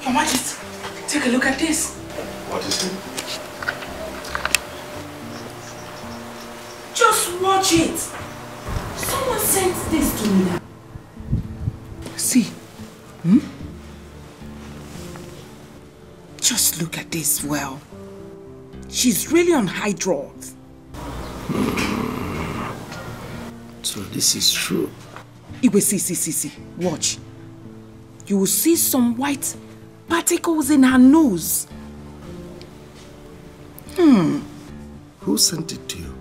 Your Majesty, take a look at this. What is it? Just watch it. Someone sent this to me now. See. Just look at this well. She's really on high drugs. So this is true. Iwe, see. Watch. You will see some white particles in her nose. Who sent it to you?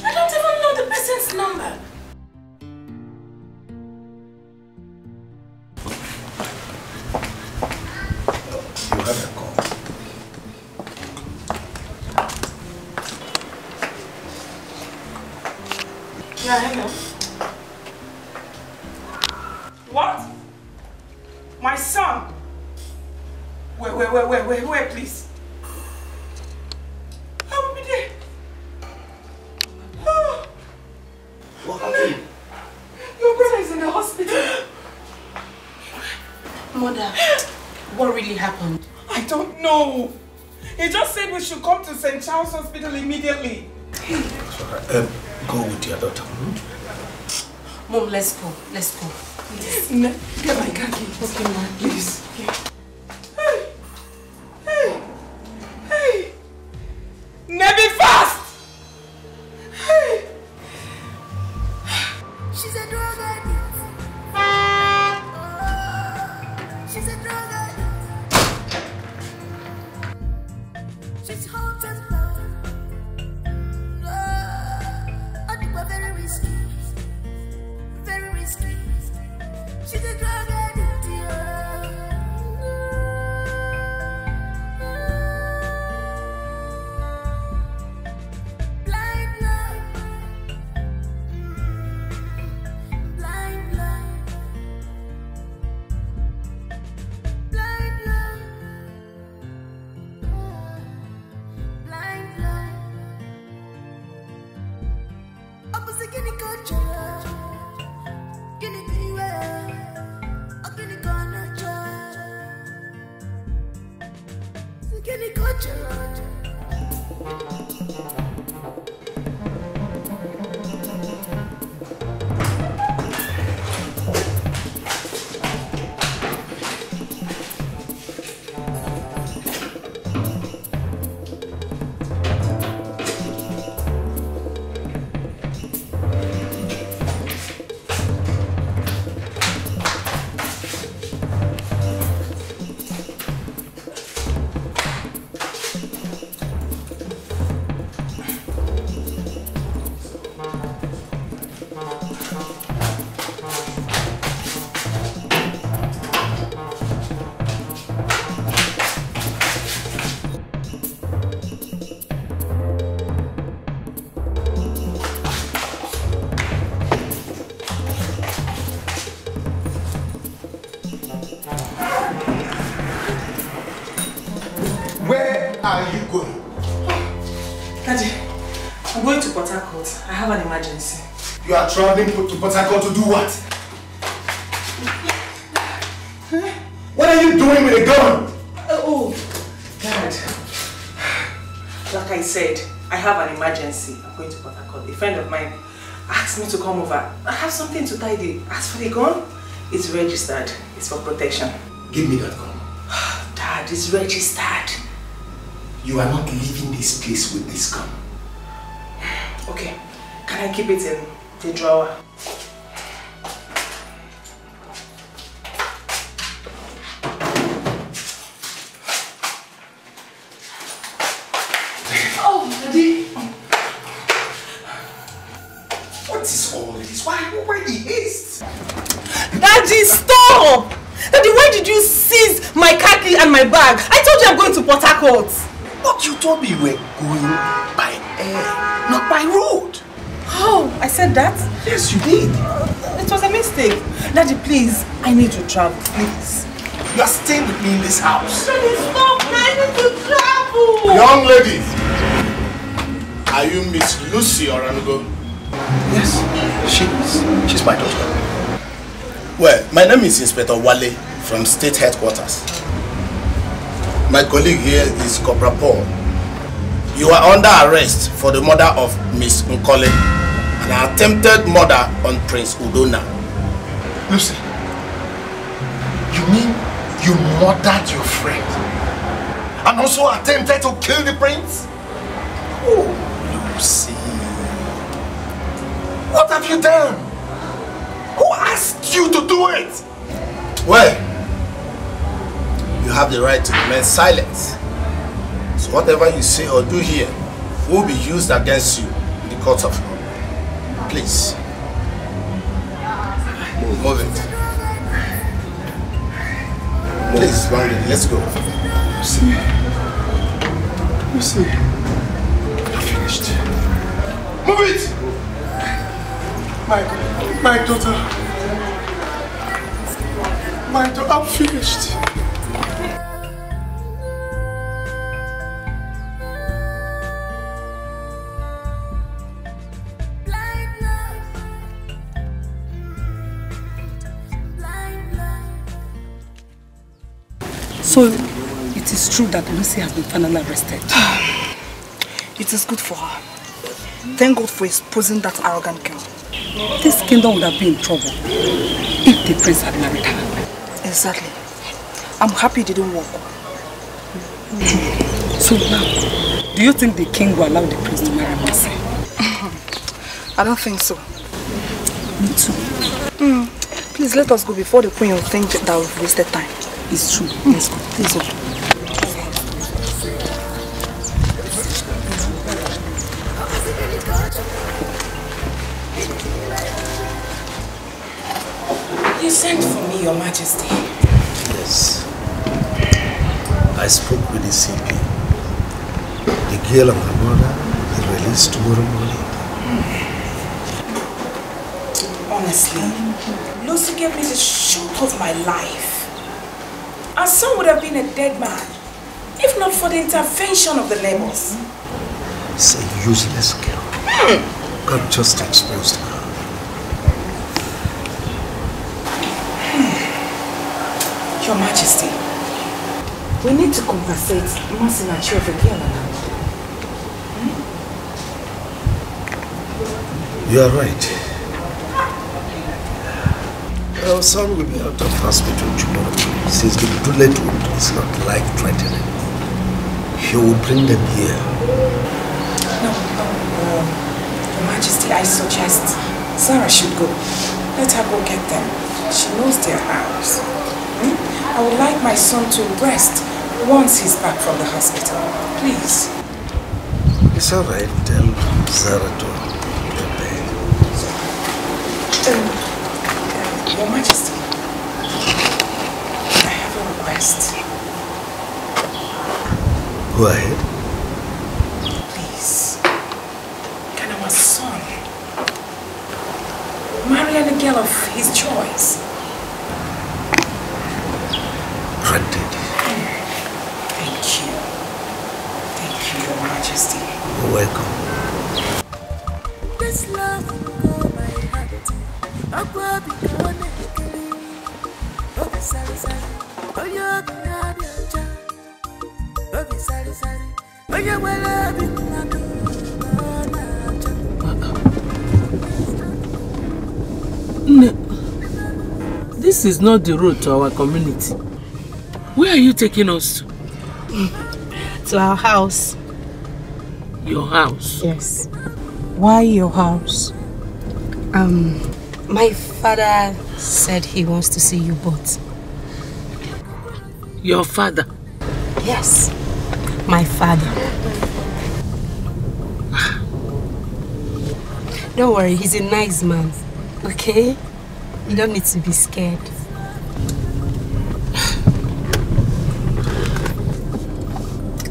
I don't even know the person's number. You had a call. Yeah, hello. What? My son? Wait, please. I will be there. Oh. What happened? Your brother is in the hospital. Mother, what really happened? I don't know. He just said we should come to St. Charles Hospital immediately. Go with your daughter. Mom, let's go. Let's go. Please. Get my car keys. Okay, Mom. Please. Hey. Never fast! Hey. She's a drug addict. She's a drug addict. She's hot and bad. I think we're very risky. Very risky. She's a drug addict. Blind love. Blind love. Blind love. Blind love. Opposite guinea culture. Guinea beware. A guinea corner child. Guinea culture. Where are you going? Daddy, I'm going to Port Harcourt. I have an emergency. You are traveling to Port Harcourt to do what? What are you doing with a gun? Dad. Like I said, I have an emergency. I'm going to Port Harcourt. A friend of mine asked me to come over. I have something to tidy. As for the gun, it's registered. It's for protection. Give me that gun. Dad, it's registered. You are not leaving this place with this gun. Okay, can I keep it in the drawer? Oh, Daddy! What is all this? Why the haste? Daddy, stop! Daddy, why did you seize my car key and my bag? I told you I'm going to Port Harcourt. But you told me you were going by air, not by road. Oh, I said that? Yes, you did. It was a mistake. Daddy, please, I need to travel, please. You are staying with me in this house. Daddy, stop! I need to travel! Young lady, are you Miss Lucy Orango? Yes, she's my daughter. Well, my name is Inspector Wale from State Headquarters. My colleague here is Corporal Paul. You are under arrest for the murder of Miss Nkole and an attempted murder on Prince Udona. Lucy, you mean you murdered your friend and also attempted to kill the prince? Oh, Lucy. What have you done? Who asked you to do it? Well, you have the right to remain silent. So whatever you say or do here will be used against you in the court of law. Please. Move it. Please, Bandit, let's go. Lucy. I'm finished. Move it! My daughter. I'm finished. So, it is true that Lucy has been finally arrested. It is good for her. Thank God for exposing that arrogant girl. This kingdom would have been in trouble if the prince had married her. Exactly. I'm happy it didn't work. So now, do you think the king will allow the prince to marry Mercy? I don't think so. Me too. Please let us go before the queen will think that we've wasted time. It's true. Let's go. Let's go. You sent for me, Your Majesty. Yes. I spoke with the CP. The girl and her mother will be released tomorrow morning. Honestly, Lucy gave me the shock of my life. Our son would have been a dead man, if not for the intervention of the neighbors. It's a useless girl. God just exposed her. Your Majesty, we need to compensate Mercy and Chief again. You are right. Our son will be out of hospital tomorrow. Since the bullet wound is not life-threatening, he will bring them here. No. Your Majesty, I suggest Sarah should go. Let her go get them. She knows their house. I would like my son to rest once he's back from the hospital. Please. It's all right. Tell Sarah to prepare. Your Majesty, I have a request. Go ahead. Please, can our son marry any girl of his choice? Granted. Thank you. Thank you, Your Majesty. You're welcome. This love for my heart. This is not the road to our community. Where are you taking us to? To our house. Your house? Yes. Why your house? My father said he wants to see you both. Your father? Yes, my father. Don't worry, he's a nice man, okay? You don't need to be scared.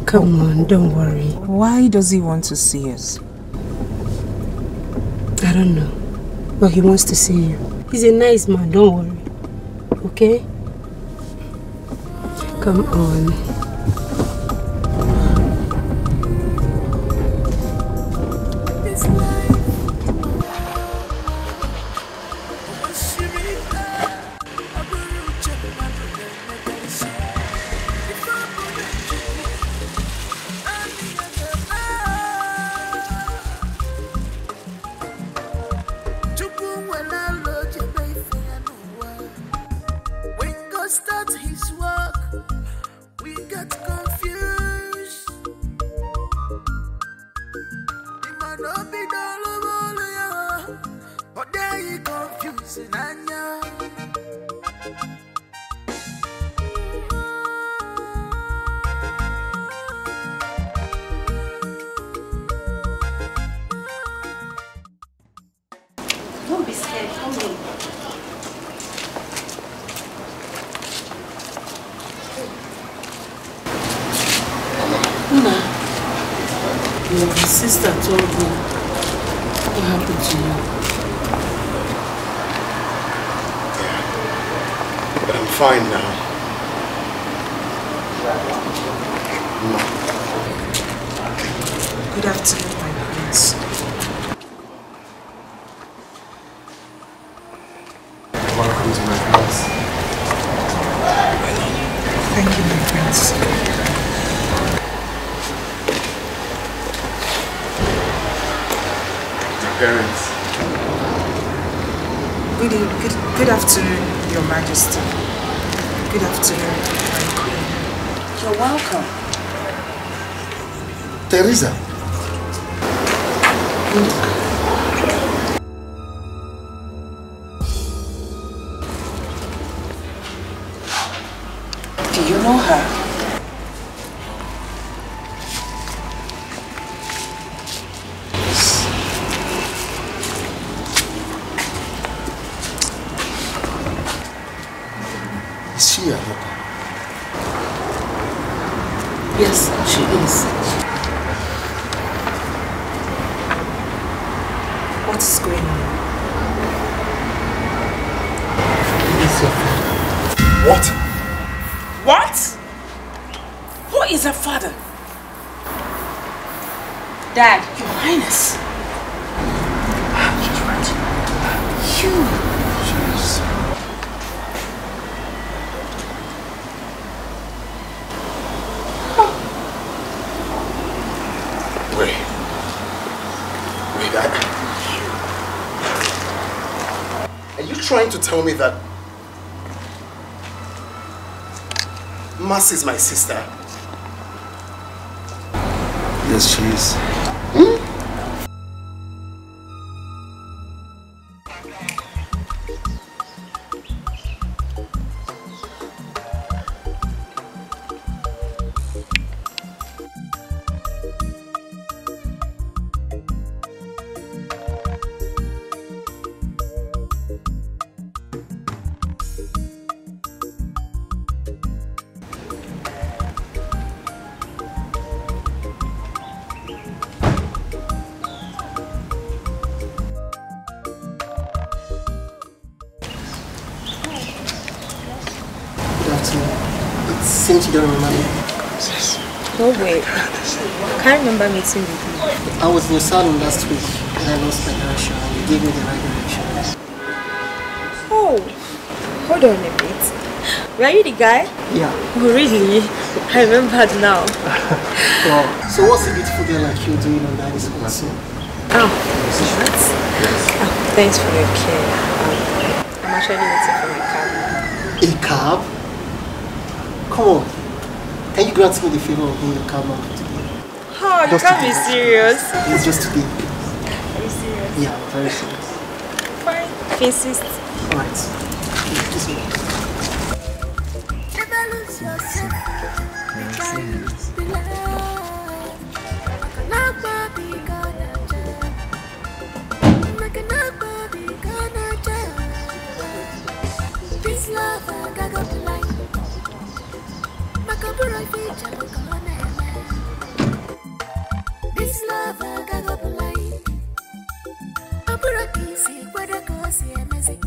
Come on, don't worry. Why does he want to see us? I don't know. But he wants to see you. He's a nice man, don't worry. Okay? Come on. Your sister told me what happened to you. Yeah. But I'm fine now. Good afternoon, my prince. Welcome to my house. Thank you, my prince. My parents. Good afternoon, Your Majesty. Good afternoon, my queen. You're welcome. Teresa. Do you know her? Is she a mother? Yes, she is. What is going on? It's your father. What? What? Who is her father? Dad, Your Highness. She's right. You. She's... Wait, are you trying to tell me that Mas is my sister? Yes, she is. Since you don't remember. No way. I can't remember meeting with you. I was in your salon last week and I lost my direction and you gave me the right direction. Oh, hold on a bit. Were you the guy? Yeah. Oh, really? I remembered now. Wow. So what's a beautiful girl like you doing on that school soon? Oh, what? Oh, thanks for your care. I'm actually waiting for my cab. A cab? Come on. Can you grant me the favor of being your cab man today? Oh, you can't be serious. It's just today. Are you serious? Yeah, very serious. Fine. If you insist. Alright. This way. This love I got up line. I'm gonna kiss you, but I go see a message.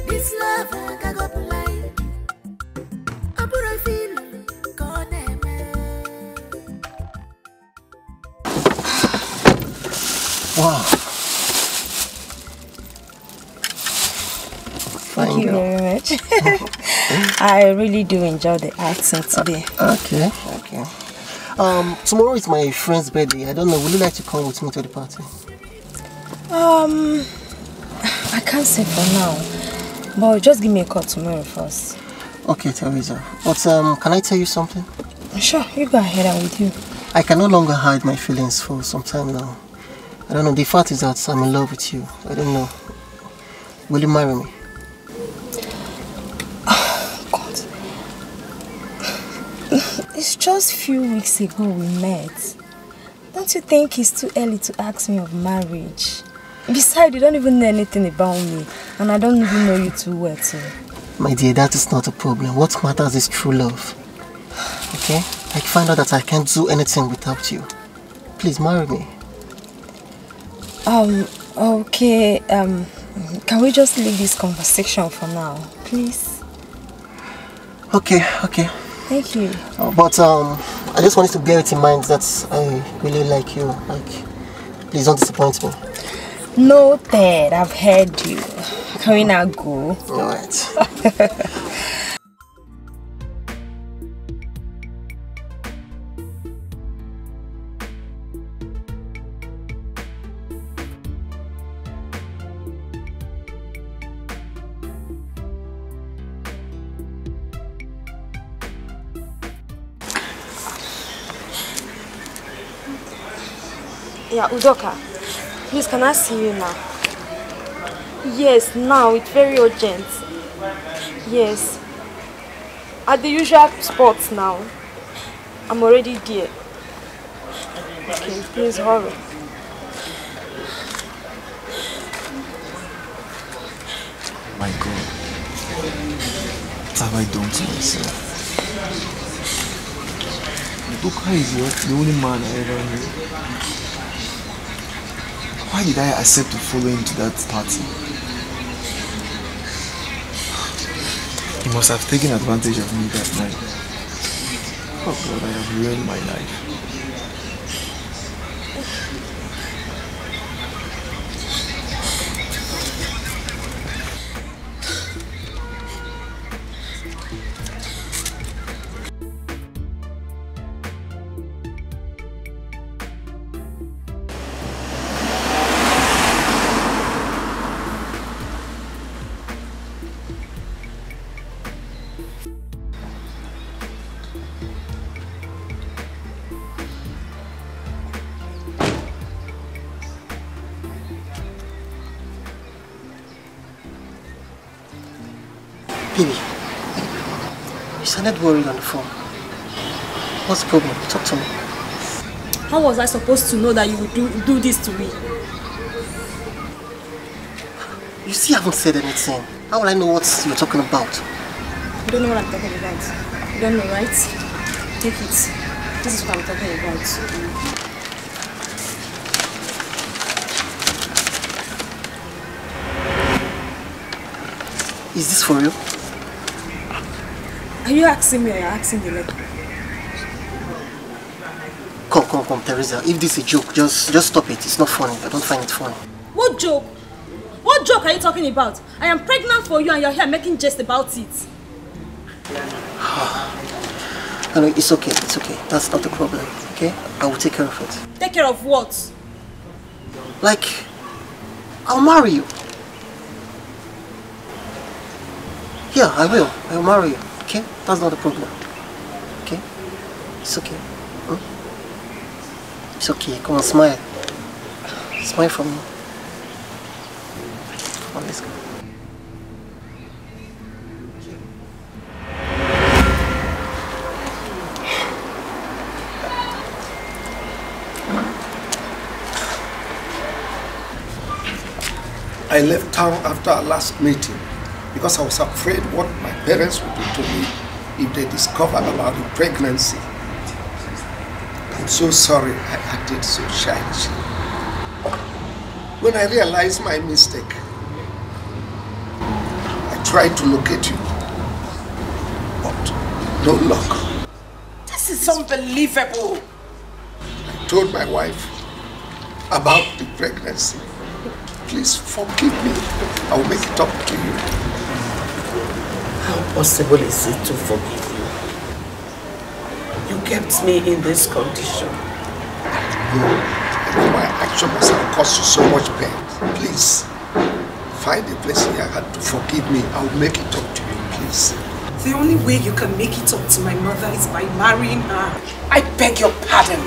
This love I got up line. I'm gonna feel gone. Wow. Thank you very much. I really do enjoy the accent today. Okay. Okay. Tomorrow is my friend's birthday. I don't know. Would you like to come with me to the party? I can't say for now, but just give me a call tomorrow first. Okay, Teresa. But can I tell you something? Sure, you go ahead. I'm with you. I can no longer hide my feelings for some time now. I don't know. The fact is that I'm in love with you. I don't know. Will you marry me? It's just a few weeks ago we met. Don't you think it's too early to ask me of marriage? Besides, you don't even know anything about me, and I don't even know you too well too. My dear, that is not a problem. What matters is true love. Okay? I find out that I can't do anything without you. please marry me. Okay, can we just leave this conversation for now, please? Okay. Thank you. But I just want you to bear it in mind that I really like you. Like, please don't disappoint me. Noted, I've heard you. Can we now go? Alright. Yeah, Udoka, please, can I see you now? Yes, now, it's very urgent. Yes. At the usual spots now. I'm already there. Okay, please hurry. My God, what have I done to myself? Udoka is the only man I ever knew. Why did I accept to follow him to that party? He must have taken advantage of me that night. Oh God, I have ruined my life. Baby, you sounded worried on the phone. What's the problem? Talk to me. How was I supposed to know that you would do this to me? You still haven't said anything. How will I know what you're talking about? You don't know what I'm talking about. You don't know, right? Take it. This is what I'm talking about. Is this for real? Are you asking me or you're asking the lady? Come, Teresa. If this is a joke, just stop it. It's not funny. I don't find it funny. What joke? What joke are you talking about? I am pregnant for you and you're here making jest about it. No, it's okay. It's okay. That's not the problem. Okay? I will take care of it. Take care of what? Like, I'll marry you. Yeah, I will. I'll marry you. Okay? That's not a problem. Okay? It's okay. Hmm? It's okay. Come on, smile. Smile for me. Come on, let's go. I left town after our last meeting because I was afraid what my parents would do to me if they discovered about the pregnancy. I'm so sorry I acted so childish. When I realized my mistake, I tried to locate you, but no luck. This is unbelievable. I told my wife about the pregnancy. Please forgive me. I will make it up to you. How possible is it to forgive you? You kept me in this condition. And my action must have caused you so much pain. Please, find a place here and to forgive me. I will make it up to you, please. The only way you can make it up to my mother is by marrying her. I beg your pardon.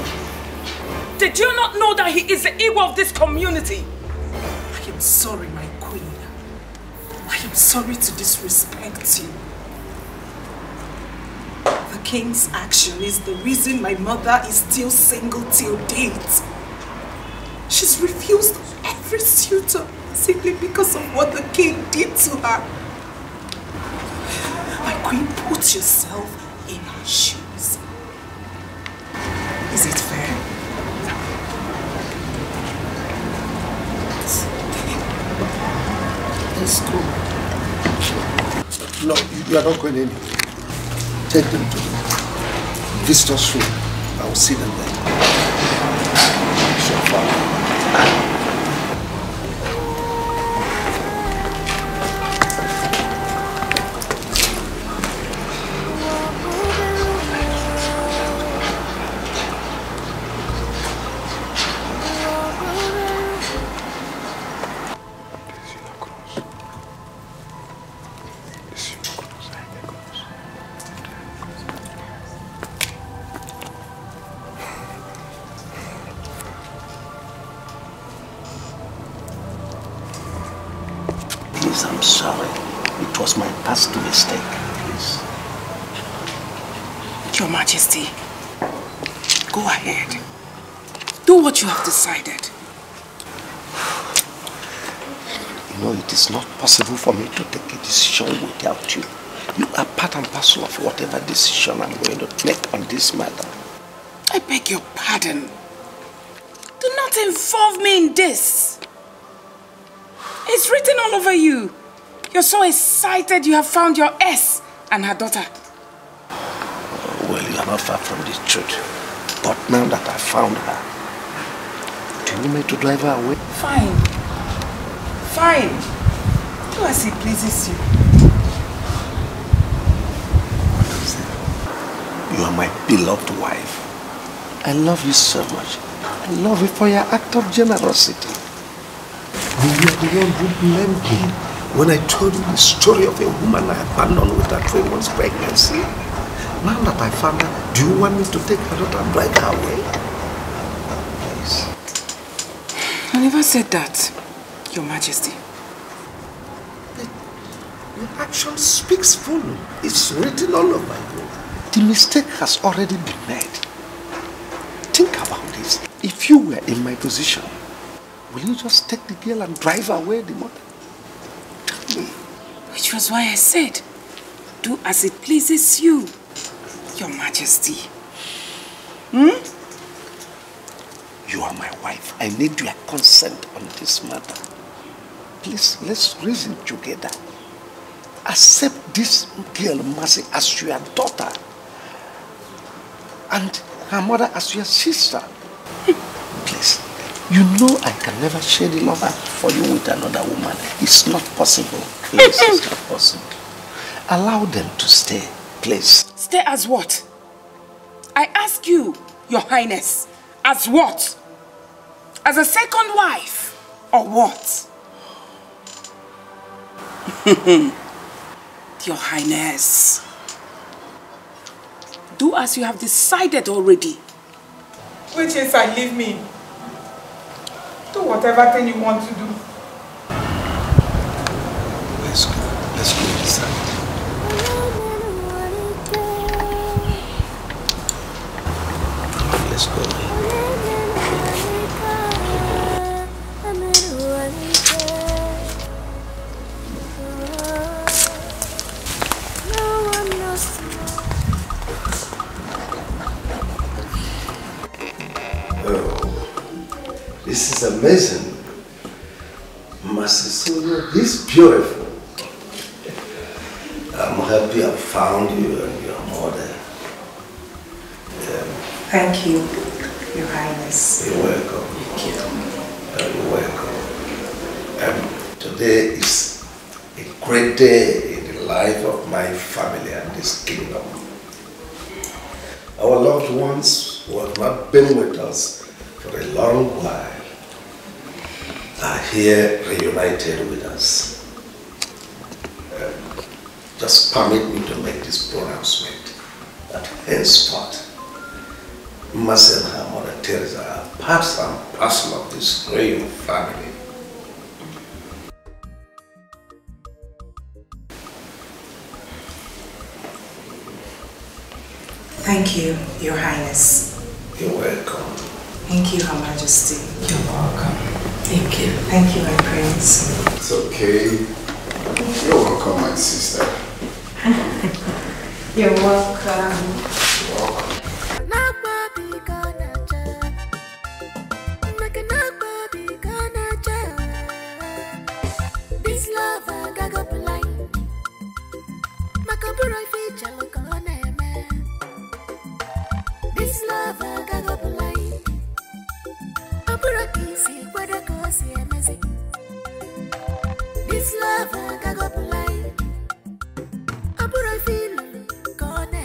Did you not know that he is the Igbo of this community? I am sorry, my queen. I am sorry to disrespect you. The king's action is the reason my mother is still single till date. She's refused every suitor simply because of what the king did to her. My queen, put yourself in her shoes. Is it fair? No, you are not going anywhere. Take them to the visitor's room. I will see them there. So far. I'm sorry. It was my past mistake, please. Your Majesty, go ahead. Do what you have decided. You know, it is not possible for me to take a decision without you. You are part and parcel of whatever decision I'm going to make on this matter. I beg your pardon. Do not involve me in this. It's written all over you. You're so excited you have found your S and her daughter. Well, you are not far from the truth. But now that I found her, do you want me to drive her away? Fine. Fine. Do as it pleases you. You are my beloved wife. I love you so much. I love you for your act of generosity. You are the one who blamed me when I told you the story of a woman I abandoned with her 3 months pregnancy. Now that I found her, do you want me to take her daughter and drive her away? Please. I never said that, Your Majesty. Your action speaks volume. It's written all over you. The mistake has already been made. Think about this. If you were in my position, will you just take the girl and drive away the mother? Tell me. Which was why I said, do as it pleases you, Your Majesty. Hmm? You are my wife. I need your consent on this matter. Please, let's reason together. Accept this girl, Mercy, as your daughter. And her mother as your sister. Please. You know I can never share the love for you with another woman. It's not possible. Please, it's not possible. Allow them to stay, please. Stay as what? I ask you, Your Highness, as what? As a second wife, or what? Your Highness, do as you have decided already. Which is I leave me. Do whatever thing you want to do. Let's go. Let's go inside. Let's go. This is amazing. Mercy, so this beautiful. I'm happy I found you and your mother. Thank you, Your Highness. You're welcome. Thank you. You're welcome. Today is a great day in the life of my family and this kingdom. Our loved ones who have not been with us for a long while are here reunited with us. Just permit me to make this pronouncement that henceforth, Mercy and her mother Teresa are part and parcel of this royal family. Thank you, Your Highness. You're welcome. Thank you, Her Majesty. You're welcome. Thank you. Thank you, my prince. It's okay. You're welcome, my sister. You're welcome. You're welcome. This love I got blind. This love I got up like I put a kissy, but I go see a messy. This love I got up like I put a feeling gone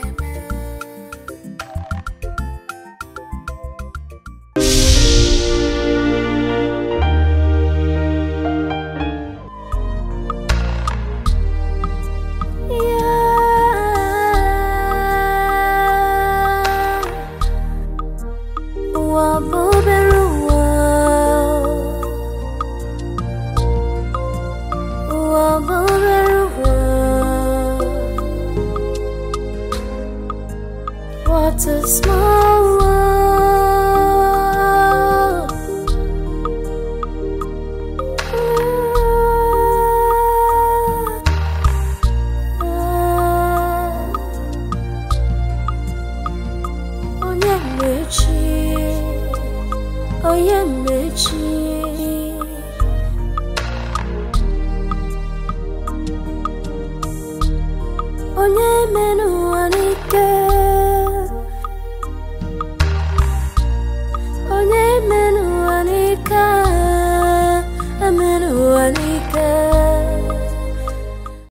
What a small world. Onye mechi, onye mechi. Onye menu anike.